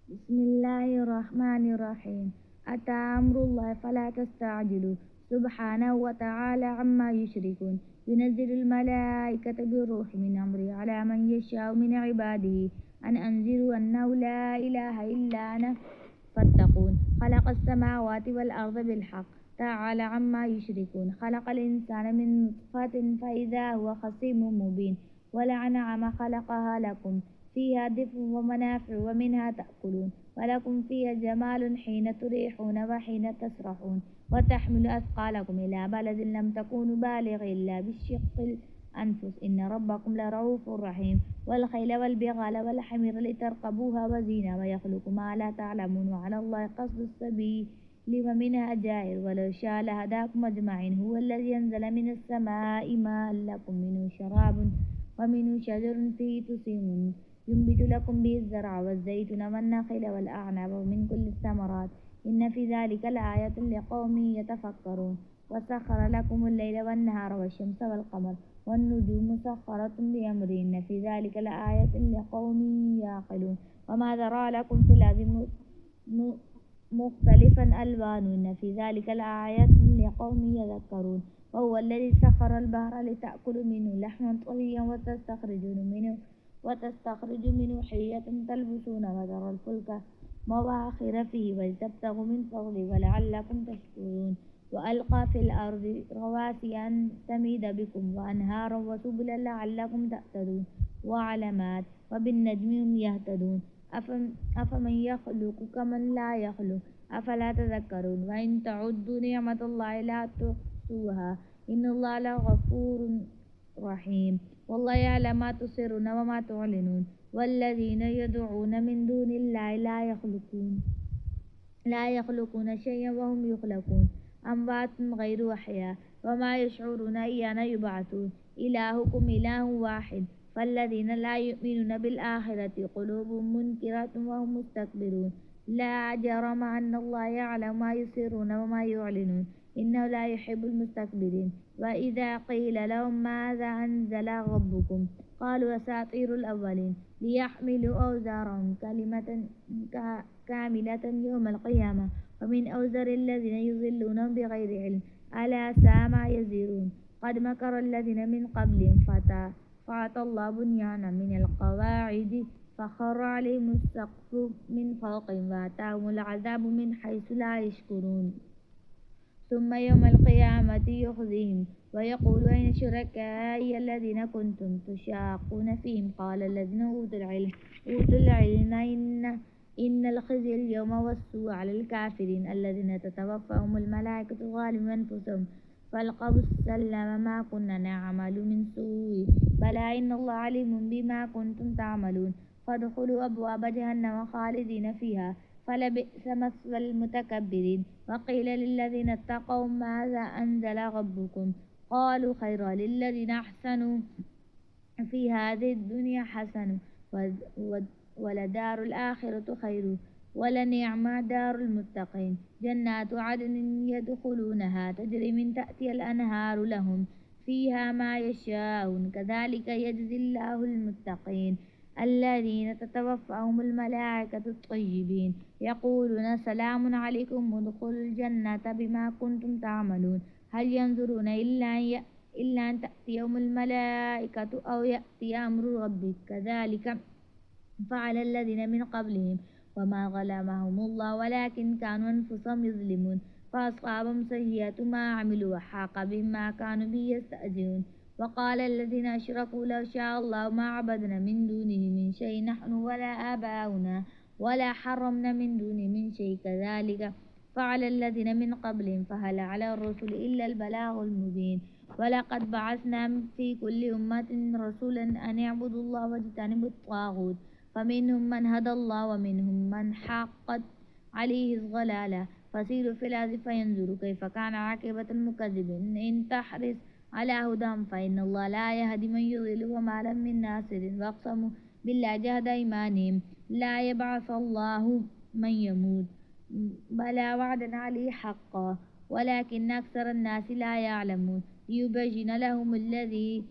بسم الله الرحمن الرحيم. أتى أمر الله فلا تستعجلوا سبحانه وتعالى عما يشركون. ينزل الملائكة بالروح من أمره على من يشاء من عباده أن أنذروا أنه لا إله إلا أنا فاتقون. خلق السماوات والأرض بالحق تعالى عما يشركون. خلق الإنسان من نطفة فإذا هو خصيم مبين. والأنعام خلقها لكم فيها دفء ومنافع ومنها تأكلون ولكم فيها جمال حين تريحون وحين تسرحون وتحمل أثقالكم إلى بلد لم تكونوا بالغ إلا بالشق الأنفس إن ربكم لرؤوف رحيم. والخيل والبغال والحمير لتركبوها وزينة ويخلق ما لا تعلمون وعلى الله قصد السبيل ومنها جائر ولو شاء لهداكم أجمعين. هو الذي أنزل من السماء ماء لكم منه شراب ومنه شجر فيه تسيمون ينبت لكم به الزرع والزيتون والنخيل والأعناب ومن كل الثمرات إن في ذلك لآية لقوم يتفكرون. وسخر لكم الليل والنهار والشمس والقمر والنجوم مسخرة بأمره إن في ذلك لآية لقوم يعقلون. وما ذرى لكم في الأرض مختلفا ألوانه إن في ذلك لآيات لقوم يذكرون. وهو الذي سخر البحر لتأكلوا منه لحما طريا وتستخرجوا منه حلية تلبسون وترى الفلك مواخر فيه ولتبتغوا من فضله ولعلكم تشكرون. وألقى في الأرض رواسي أن تميد بكم وأنهارا وسبلا لعلكم تهتدون وعلامات وبالنجم هم يهتدون. أفمن يخلق كمن لا يخلق أفلا تذكرون. وإن تعدوا نعمة الله لا تحصوها إن الله لغفور رحيم. والله يعلم ما تسرون وما تعلنون. والذين يدعون من دون الله لا يخلقون شيئا وهم يخلقون أموات غير أحياء وما يشعرون أيان يبعثون. إلهكم إله واحد فالذين لا يؤمنون بالآخرة قلوبهم منكرة وهم مستكبرون. لا جرم أن الله يعلم ما يسرون وما يعلنون إنه لا يحب المستكبرين. وإذا قيل لهم ماذا أنزل ربكم قالوا أساطير الأولين ليحملوا أوزارهم كاملة يوم القيامة ومن أوزر الذين يضلونهم بغير علم ألا ساء ما يزرون. قد مكر الذين من قبلهم فأتى الله بنيانا من القواعد فخر عليهم السقف من فوقهم وأتاهم العذاب من حيث لا يشكرون. ثم يوم القيامة يخزيهم ويقول أين شركائي الذين كنتم تشاقون فيهم قال الذين أوتوا العلم إن الخزي اليوم والسوء على الكافرين الذين تتوفاهم الملائكة ظالمين أنفسهم فالقوا السلم ما كنا نعمل من سوء بلى إن الله عليم بما كنتم تعملون. فادخلوا أبواب جهنم خالدين فيها فلبئس مثوى المتكبرين. وقيل للذين اتقوا ماذا أنزل ربكم قالوا خيرا للذين أحسنوا في هذه الدنيا حسنة ولدار الآخرة خير ولنعم دار المتقين. جنات عدن يدخلونها تجري من تحتها الأنهار لهم فيها ما يشاءون كذلك يجزي الله المتقين. الذين تتوفاهم الملائكة الطيبين يقولون سلام عليكم ادخلوا الجنة بما كنتم تعملون. هل ينظرون إلا أن تأتيهم الملائكة أو يأتي أمر ربك كذلك فعل الذين من قبلهم وما ظلمهم الله ولكن كانوا أنفسهم يظلمون. فأصابهم سيئة ما عملوا وحاق بهم ما كانوا به يستهزئون. وقال الذين أشركوا لو شاء الله ما عبدنا من دونه من شيء نحن ولا آباؤنا ولا حرمنا من دونه من شيء كذلك فعل الذين من قبلهم فهل على الرسل إلا البلاغ المبين. ولقد بعثنا في كل أمة رسولا أن اعبدوا الله واجتنبوا الطاغوت فمنهم من هدى الله ومنهم من حقت عليه الضلالة. فسيروا في الأرض فينظروا كيف كان عاقبة المكذبين. إن تحرص على هداهم فإن الله لا يهدي من يضل وما لهم من ناصر. واقسموا بالله جهد أيمانهم لا يبعث الله من يموت بلى وعدا عليه حقا ولكن أكثر الناس لا يعلمون. ليبين لهم الذي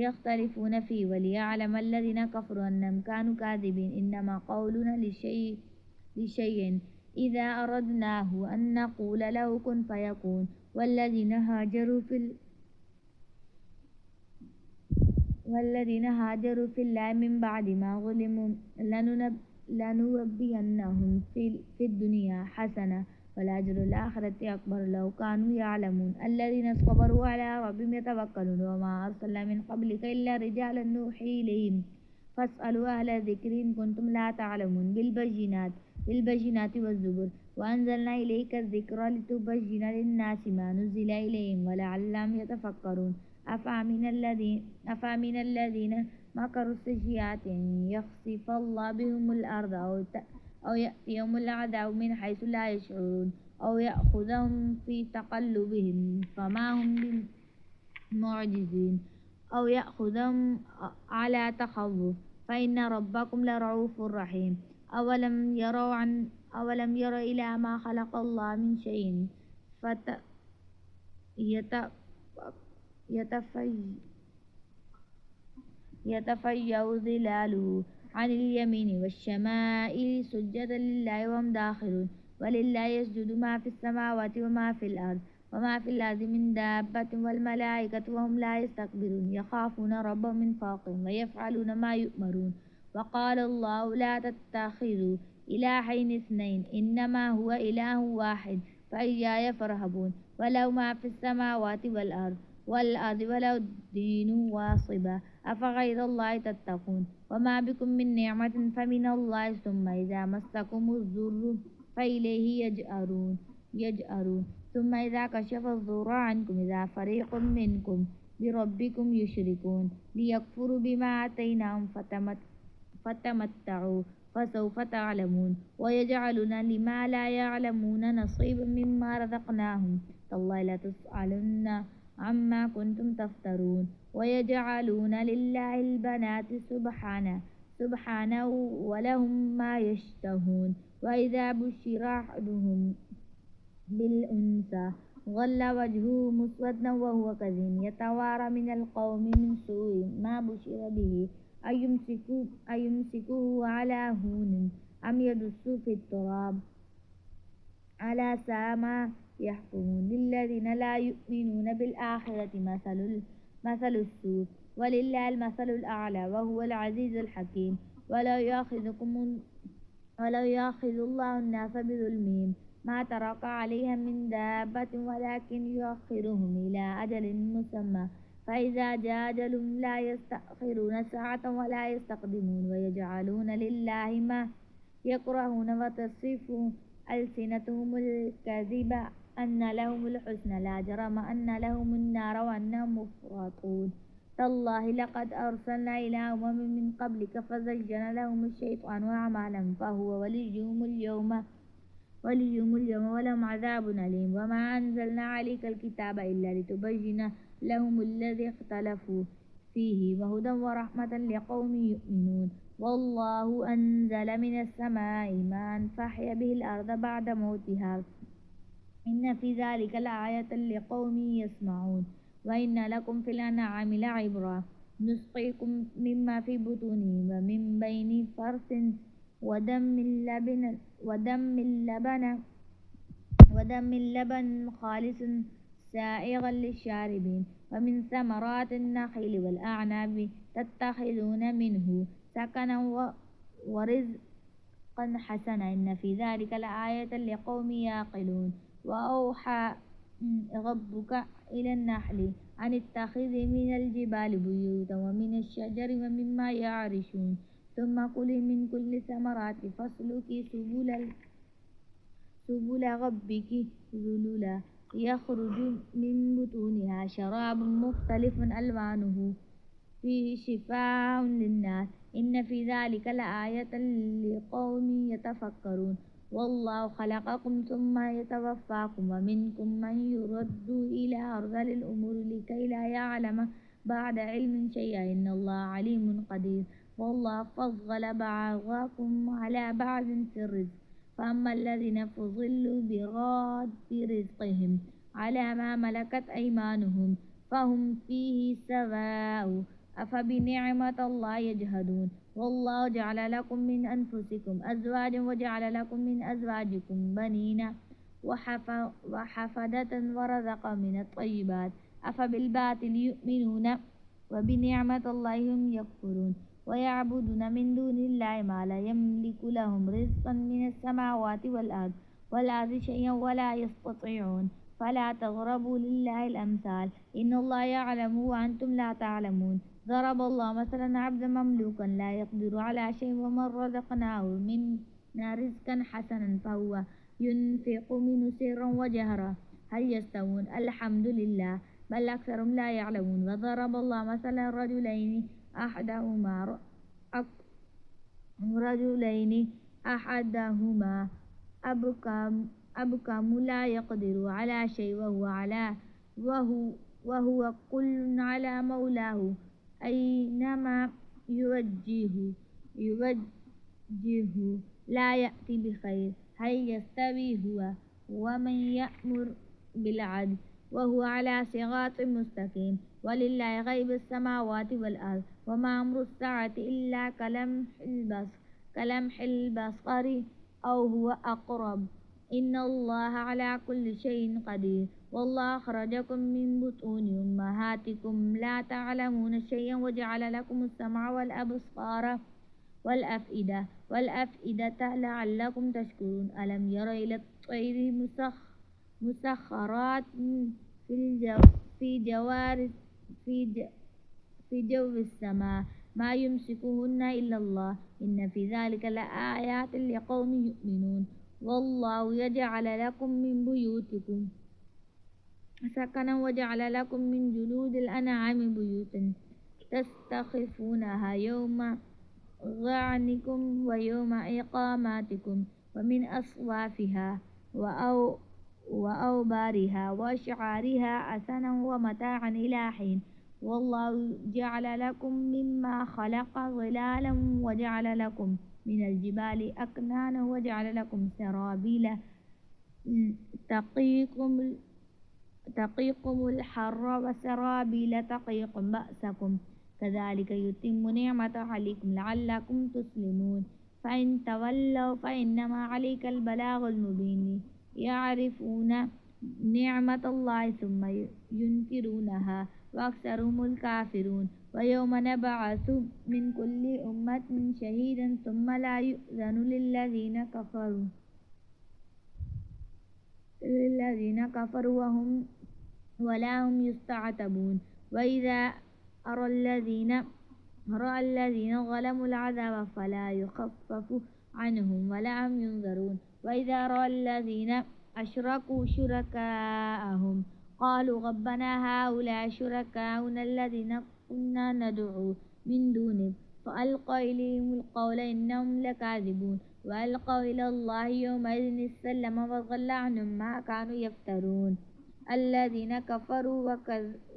يختلفون فيه وليعلم الذين كفروا أنهم كانوا كاذبين. إنما قولنا لشيء لشيء إذا أردناه أن نقول له كن فيكون والذين هاجروا في الله من بعد ما ظلموا لننبئنهم في الدنيا حسنة والأجر الآخرة أكبر لو كانوا يعلمون الذين صبروا على ربهم يتوكلون وما أرسلنا من قبلك إلا رجالا نوحي إليهم فاسألوا أهل الذكر إن كنتم لا تعلمون بالبينات والزبر وأنزلنا إليك الذكر لتبين للناس ما نزل إليهم ولعلهم يتفكرون أفامن الذين مكروا السيئات أن يخسف الله بهم الأرض أو يأتيهم العذاب من حيث لا يشعرون أو يأخذهم في تقلبهم فما هم بمعجزين أو يأخذهم على تخوف فإن ربكم لرؤوف رحيم أولم يروا إلى ما خلق الله من شيء يتفيأ ظلاله عن اليمين والشمائل سجدا لله وهم داخرون ولله يسجد ما في السماوات وما في الأرض من دابة والملائكة وهم لا يستكبرون يخافون ربهم من فوقهم ويفعلون ما يؤمرون وقال الله لا تتخذوا إلهين اثنين إنما هو إله واحد فإياي فارهبون وله ما في السماوات والأرض ولو الدين واصبا أفغير الله تتقون وما بكم من نعمة فمن الله ثم إذا مسكم الضر فإليه يجأرون ثم إذا كشف الضر عنكم إذا فريق منكم بربكم يشركون ليكفروا بما آتيناهم فتمتعوا فسوف تعلمون ويجعلون لما لا يعلمون نصيبا مما رزقناهم تالله لتسألن عما كنتم تفترون ويجعلون لله البنات سبحانه ولهم ما يشتهون وإذا بشر أحدهم بالأنثى ظل وجهه مسودا وهو كظيم يتوارى من القوم من سوء ما بشر به أيمسكه على هون أم يدسه في التراب على ساء ما يحكمون للذين لا يؤمنون بالآخرة مثل السوء ولله المثل الأعلى وهو العزيز الحكيم ولو يأخذ الله الناس بظلمهم ما ترك عليها من دابة ولكن يؤخرهم إلى أجل مسمى فإذا جاء أجلهم لا يستأخرون ساعة ولا يستقدمون ويجعلون لله ما يكرهون وتصف ألسنتهم الكذب أن لهم الحسنى لا جرم أن لهم النار وأنهم مفرطون تالله لقد أرسلنا إلى أمم من قبلك فزين لهم الشيطان أعمالهم فهو وليهم اليوم ولهم عذاب أليم وما أنزلنا عليك الكتاب إلا لتبين لهم الذي اختلفوا فيه وهدى ورحمة لقوم يؤمنون والله أنزل من السماء ماء فأحيا به الأرض بعد موتها إن في ذلك لآية لقوم يسمعون وإن لكم في الأنعام لعبرة نسقيكم مما في بطونه ومن بين فرث ودم اللبن خالص سائغا للشاربين ومن ثمرات النخيل والأعناب تتخذون منه سكنا ورزقا حسنا إن في ذلك لآية لقوم يعقلون وأوحى ربك إلى النحل أن اتخذي من الجبال بيوتا ومن الشجر ومما يعرشون ثم كلي من كل ثمرات فاسلكي سبل ربك ذللا يخرج من بطونها شراب مختلف ألوانه فيه شفاء للناس إن في ذلك لآية لقوم يتفكرون والله خلقكم ثم يتوفاكم ومنكم من يرد إلى أرذل الأمور لكي لا يعلم بعد علم شيئا إن الله عليم قدير والله فضل بعضكم على بعض في الرزق فأما الذين فضلوا براد رزقهم على ما ملكت أيمانهم فهم فيه سواء أفبنعمة الله يجهدون والله جعل لكم من أنفسكم أزواجا وجعل لكم من أزواجكم بنين وحفدة ورزق من الطيبات أفبالباطل يؤمنون وبنعمة الله هم يكفرون ويعبدون من دون الله ما لا يملك لهم رزقا من السماوات والأرض شيئا ولا يستطيعون فلا تضربوا لله الأمثال إن الله يعلم وأنتم لا تعلمون ضرب الله مثلا عبدا مملوكا لا يقدر على شيء ومن رزقناه منا رزقا حسنا فهو ينفق منه سرا وجهرا هل يستوون الحمد لله بل أكثرهم لا يعلمون وضرب الله مثلا رجلين أحدهما أبكم لا يقدر على شيء وهو كل على مولاه أينما يوجهه لا يأتي بخير هل يستوي هو ومن يأمر بالعدل وهو على صراط مستقيم ولله غيب السماوات والأرض وما أمر الساعة إلا كلمح البصر أو هو أقرب إن الله على كل شيء قدير والله أخرجكم من بطون أمهاتكم لا تعلمون شيئا وجعل لكم السمع والأبصار والأفئدة لعلكم تشكرون ألم ير إلى الطير مسخرات في جوار في جو السماء ما يمسكهن إلا الله إن في ذلك لآيات لقوم يؤمنون والله يجعل لكم من بيوتكم سكنا وجعل لكم من جلود الأنعام بيوتا تستخفونها يوم ظعنكم ويوم إقاماتكم ومن أصوافها وأوبارها وأشعارها أثنا ومتاعا إلى حين والله جعل لكم مما خلق ظلالا وجعل لكم من الجبال أكنانا وجعل لكم سرابيل تقيكم الحر وسرابيل تقيكم بأسكم كذلك يتم نعمته عليكم لعلكم تسلمون فإن تولوا فإنما عليك البلاغ المبين يعرفون نعمة الله ثم ينكرونها وأكثرهم الكافرون ويوم نبعث من كل أمة شهيدا ثم لا يؤذن للذين كفروا ولا هم يستعتبون وإذا رأى الذين ظلموا العذاب فلا يخفف عنهم ولا هم ينظرون وإذا رأى الذين أشركوا شركاءهم قالوا ربنا هؤلاء شركاؤنا الذين كنا ندعو من دونك فألقى إليهم القول إنهم لكاذبون وألقوا إلى الله يومئذ السلم وضل عنهم ما كانوا يفترون الذين كفروا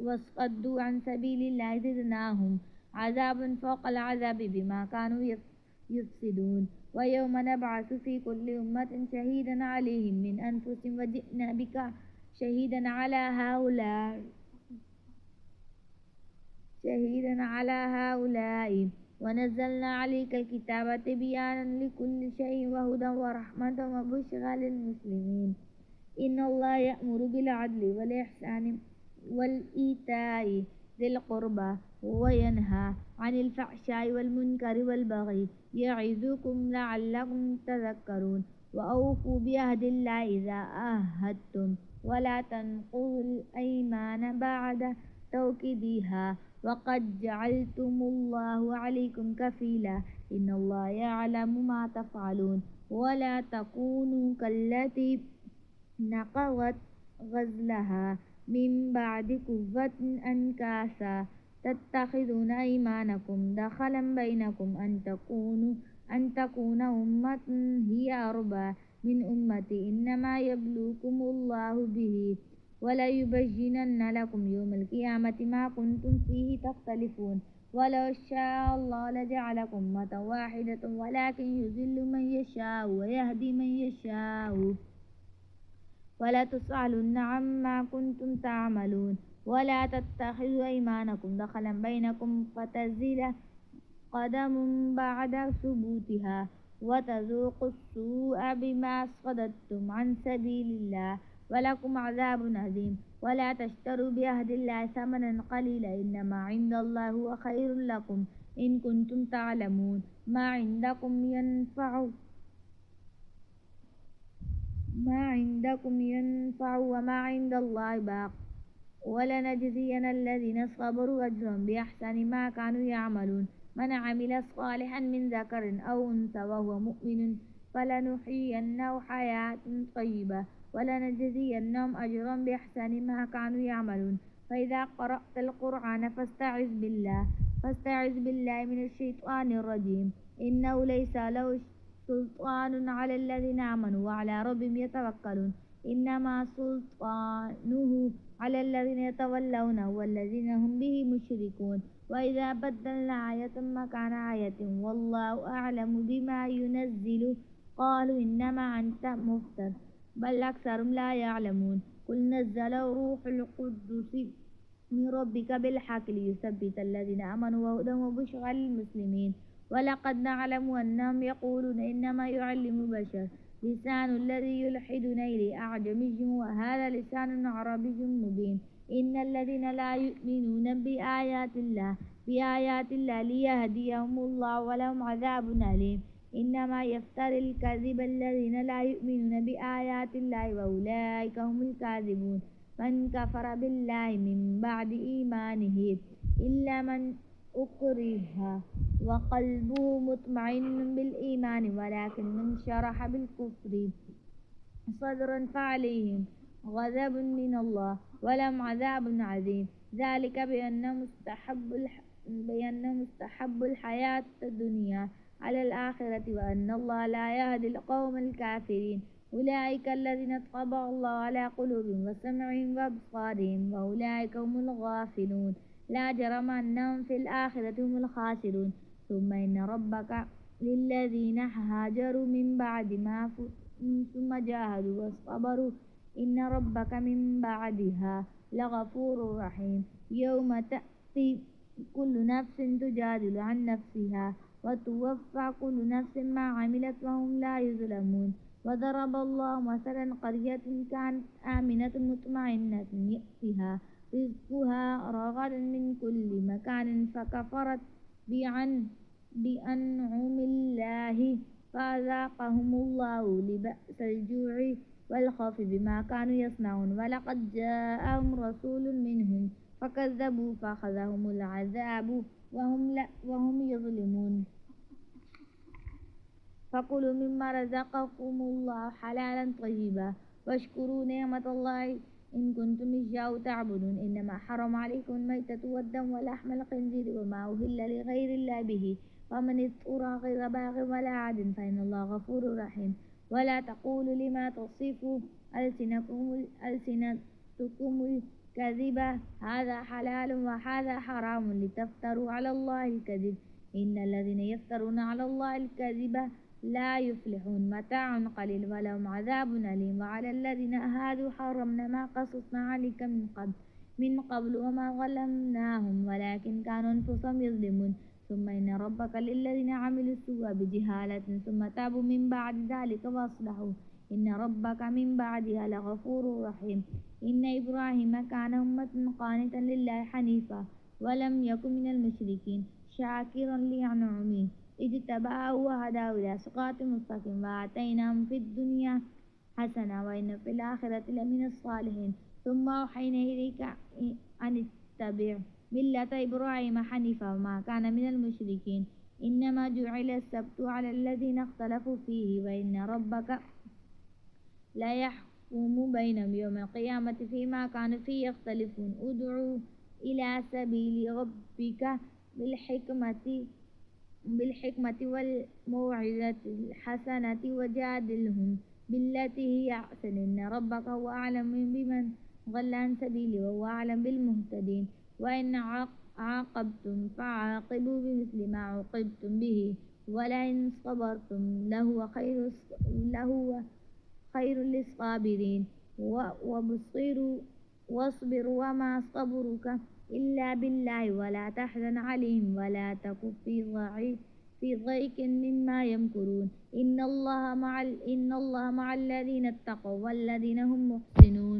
وصدوا عن سبيل الله زدناهم عذابا فوق العذاب بما كانوا يفسدون ويوم نبعث في كل أمة شهيدا عليهم من أنفسهم وجئنا بك شهيدا على هؤلاء ونزلنا عليك الكتاب تبيانا لكل شيء وهدى ورحمة وبشرى للمسلمين إن الله يأمر بالعدل والإحسان وإيتاء ذي القربى وينهى عن الفحشاء والمنكر والبغي يعظكم لعلكم تذكرون وأوفوا بعهد الله إذا عاهدتم ولا تنقضوا الأيمان بعد توكيدها وقد جعلتم الله عليكم كفيلا إن الله يعلم ما تفعلون ولا تكونوا كالتي نقضت غزلها من بعد قوة أنكاثا تتخذون أيمانكم دخلا بينكم أن تكون أمة هي أربى من أمة إنما يبلوكم الله به وليبينن لكم يوم القيامة ما كنتم فيه تختلفون ولو شاء الله لجعلكم أمة واحدة ولكن يذل من يشاء ويهدي من يشاء ولا تسألن عما كنتم تعملون ولا تتخذوا أيمانكم دخلا بينكم فتزل قدم بعد ثبوتها وتذوقوا السوء بما صددتم عن سبيل الله ولكم عذاب عظيم ولا تشتروا بعهد الله ثمنا قليلا إنما عند الله هو خير لكم إن كنتم تعلمون ما عندكم ينفع وما عند الله باق ولنجزين الذين صبروا أجرهم بأحسن ما كانوا يعملون من عمل صالحا من ذكر أو أنثى وهو مؤمن فلنحيينه حياة طيبة ولنجزينهم أجرهم بأحسن ما كانوا يعملون فإذا قرأت القرآن فاستعذ بالله من الشيطان الرجيم إنه ليس له سلطان على الذين آمنوا وعلى ربهم يتوكلون إنما سلطانه على الذين يتولونه والذين هم به مشركون وإذا بدلنا آية مكان آية والله أعلم بما ينزل قالوا إنما أنت مفتر بل أكثرهم لا يعلمون قل نزله روح القدس من ربك بالحق ليثبت الذين آمنوا وهدى وبشرى للمسلمين ولقد نعلم أنهم يقولون إنما يعلم بشر لسان الذي يلحدون إليه أعجمي وهذا لسان عربي مبين إن الذين لا يؤمنون بآيات الله ليهديهم الله ولهم عذاب أليم إنما يفتري الكذب الذين لا يؤمنون بآيات الله وأولئك هم الكاذبون من كفر بالله من بعد إيمانه إلا من أكره وقلبه مطمئن بالإيمان ولكن من شرح بالكفر صدرا فعليهم غضب من الله ولهم عذاب عظيم ذلك بأنه مستحب الحياة الدنيا على الآخرة وأن الله لا يهدي القوم الكافرين أولئك الذين طبع الله على قلوبهم وسمعهم وأبصارهم وأولئك هم الغافلون لا جرم أنهم في الآخرة هم الخاسرون ثم إن ربك للذين هاجروا من بعد ما ثم جاهدوا وصبروا إن ربك من بعدها لغفور رحيم يوم تأتي كل نفس تجادل عن نفسها وتوفى كل نفس ما عملت وهم لا يظلمون وضرب الله مثلا قرية كانت آمنة مطمئنة يأتيها رزقها رغدا من كل مكان فكفرت بأنعم الله فأذاقهم الله لبأس الجوع والخوف بما كانوا يصنعون ولقد جاءهم رسول منهم فكذبوا فأخذهم العذاب وهم يظلمون فكلوا مما رزقكم الله حلالا طيبا واشكروا نعمة الله إن كنتم إياه تعبدون إنما حرم عليكم الميتة والدم ولحم الخنزير وما أهل لغير الله به ومن اضطر غير باغ ولا عاد فإن الله غفور رحيم ولا تقولوا لما تصف ألسنتكم الكذب هذا حلال وهذا حرام لتفتروا على الله الكذب إن الذين يفترون على الله الكذب لا يفلحون متاع قليل ولهم عذاب أليم وعلى الذين هادوا حرمنا ما قصصنا عليك من قبل وما ظلمناهم ولكن كانوا أنفسهم يظلمون ثم إن ربك للذين عملوا السوء بجهالة ثم تابوا من بعد ذلك وأصلحوا إن ربك من بعدها لغفور رحيم إن إبراهيم كان أمة قانتا لله حنيفا ولم يكن من المشركين شاكرا لأنعمه اجتباه وهداه إلى صراط مستقيم وآتيناهم في الدنيا حسنة وإن في الآخرة لمن الصالحين ثم أوحينا إليك أن اتبع ملة إبراهيم حنيفا وما كان من المشركين إنما جعل السبت على الذين اختلفوا فيه وإن ربك لا يحكم بينهم يوم القيامة فيما كانوا فيه يختلفون ادعوا إلى سبيل ربك بالحكمة والموعظة الحسنة وجادلهم بالتي هي أحسن إن ربك هو أعلم بمن ضل عن سبيله وهو أعلم بالمهتدين وإن عاقبتم فعاقبوا بمثل ما عوقبتم به ولئن صبرتم لهو خير للصابرين واصبر وما صبرك إلا بالله ولا تحزن عليهم ولا تك في ضيق مما يمكرون إن الله مع الذين اتقوا والذين هم محسنون